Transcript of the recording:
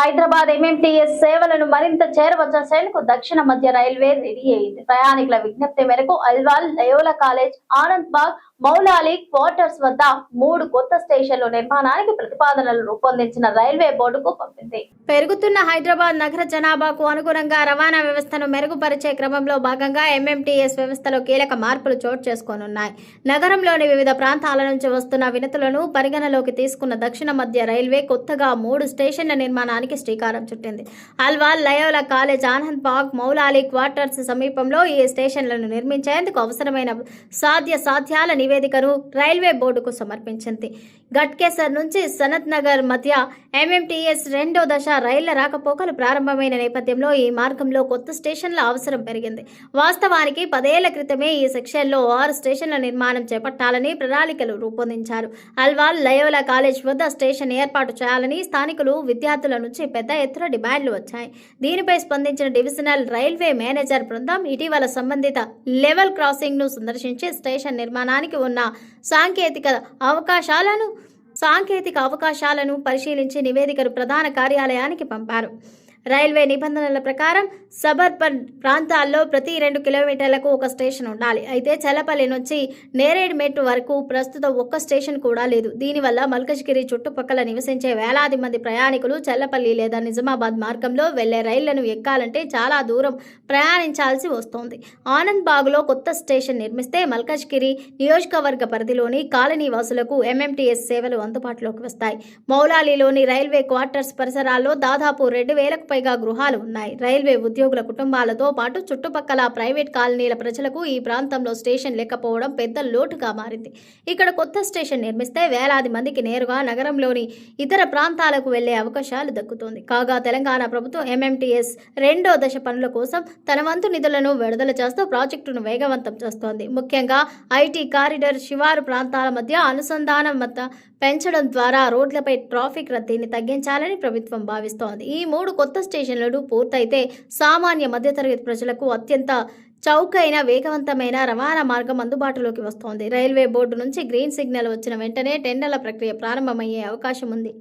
Hyderabad MMTS సేవలను మరింత చేరువచేసేందుకు దక్షిణ మధ్య రైల్వే రెడీ అయింది. ప్రయాణికుల విజ్ఞప్తి మేరకు అల్వాల్, లయోలా కాలేజ్, ఆనంద్ బాగ్, మౌలాలి క్వార్టర్స్ వద్ద 3 కొత్త స్టేషన్ల నిర్మాణానికి ప్రతిపాదనలు రూపొందించిన రైల్వే బోర్డుకు పంపింది. పెరుగుతున్న హైదరాబాద్ నగర జనాభాకు అనుగుణంగా రవాణా వ్యవస్థను మెరుగుపరిచే క్రమంలో భాగంగా ఎంఎంటీఎస్ వ్యవస్థలో కీలక మార్పులు చోటు చేసుకోనున్నాయి. నగరంలోని వివిధ ప్రాంతాల నుంచి వస్తున్న వినతులను పరిగణలోకి తీసుకున్న దక్షిణ మధ్య రైల్వే కొత్తగా 3 స్టేషన్ల నిర్మాణానికి శ్రీకారం చుట్టింది. అల్వాల్, లయోలా కాలేజ్, ఆనంద్ బాగ్, మౌలాలి క్వార్టర్స్ సమీపంలో ఈ స్టేషన్లను నిర్మించేందుకు అవసరమైన సాధ్యాల నివేదికను రైల్వే బోర్డుకు సమర్పించింది. గట్కేసర్ నుంచి సనత్ నగర్ మధ్య ఎంఎంటీఎస్ 2వ దశ రైళ్ల రాకపోకలు ప్రారంభమైన నేపథ్యంలో ఈ మార్గంలో కొత్త స్టేషన్ల అవసరం పెరిగింది. వాస్తవానికి 10 ఏళ్ల క్రితమే ఈ సెక్షన్లో 6 స్టేషన్ల నిర్మాణం చేపట్టాలని ప్రణాళికలు రూపొందించారు. అల్వాల్, లయోలా కాలేజ్ వద్ద స్టేషన్ ఏర్పాటు చేయాలని స్థానికులు, విద్యార్థుల నుంచి పెద్ద ఎత్తున డిమాండ్లు వచ్చాయి. దీనిపై స్పందించిన డివిజనల్ రైల్వే మేనేజర్ బృందం ఇటీవల సంబంధిత లెవెల్ క్రాసింగ్ ను సందర్శించి స్టేషన్ నిర్మాణానికి ఉన్న సాంకేతిక అవకాశాలను పరిశీలించి నివేదికను ప్రధాన కార్యాలయానికి పంపారు. రైల్వే నిబంధనల ప్రకారం సబర్బన్ ప్రాంతాల్లో ప్రతి 2 కిలోమీటర్లకు ఒక స్టేషన్ ఉండాలి. అయితే చల్లపల్లి నుంచి నేరేడ్మెట్ వరకు ప్రస్తుతం ఒక్క స్టేషన్ కూడా లేదు. దీనివల్ల మల్కజ్గిరి చుట్టుపక్కల నివసించే వేలాది మంది ప్రయాణికులు చల్లపల్లి లేదా నిజామాబాద్ మార్గంలో వెళ్లే రైళ్లను ఎక్కాలంటే చాలా దూరం ప్రయాణించాల్సి వస్తోంది. ఆనంద్ బాగ్లో కొత్త స్టేషన్ నిర్మిస్తే మల్కజ్గిరి నియోజకవర్గ పరిధిలోని కాలనీ వాసులకు ఎంఎంటీఎస్ సేవలు అందుబాటులోకి వస్తాయి. మౌలాలిలోని రైల్వే క్వార్టర్స్ పరిసరాల్లో దాదాపు 2,000కు పైగా గృహాలు ఉన్నాయి. రైల్వే ఉద్యోగుల కుటుంబాలతో పాటు చుట్టుపక్కల ప్రైవేట్ కాలనీల ప్రజలకు ఈ ప్రాంతంలో స్టేషన్ లేకపోవడం పెద్ద లోటుగా మారింది. ఇక్కడ కొత్త స్టేషన్ నిర్మిస్తే వేలాది మందికి నేరుగా నగరంలోని ఇతర ప్రాంతాలకు వెళ్లే అవకాశాలు దక్కుతుంది. కాగా తెలంగాణ ప్రభుత్వం ఎంఎంటీఎస్ 2వ దశ పనుల కోసం తన వంతు నిధులను విడుదల చేస్తూ ప్రాజెక్టును వేగవంతం చేస్తోంది. ముఖ్యంగా ఐటీ కారిడార్, శివారు ప్రాంతాల మధ్య అనుసంధానం పెంచడం ద్వారా రోడ్లపై ట్రాఫిక్ రద్దీని తగ్గించాలని ప్రభుత్వం భావిస్తోంది. ఈ 3 కొత్త స్టేషన్లు పూర్తయితే సామాన్య మధ్యతరగతి ప్రజలకు అత్యంత చౌకైన, వేగవంతమైన రవాణా మార్గం అందుబాటులోకి వస్తోంది. రైల్వే బోర్డు నుంచి గ్రీన్ సిగ్నల్ వచ్చిన వెంటనే టెండర్ల ప్రక్రియ ప్రారంభమయ్యే అవకాశం ఉంది.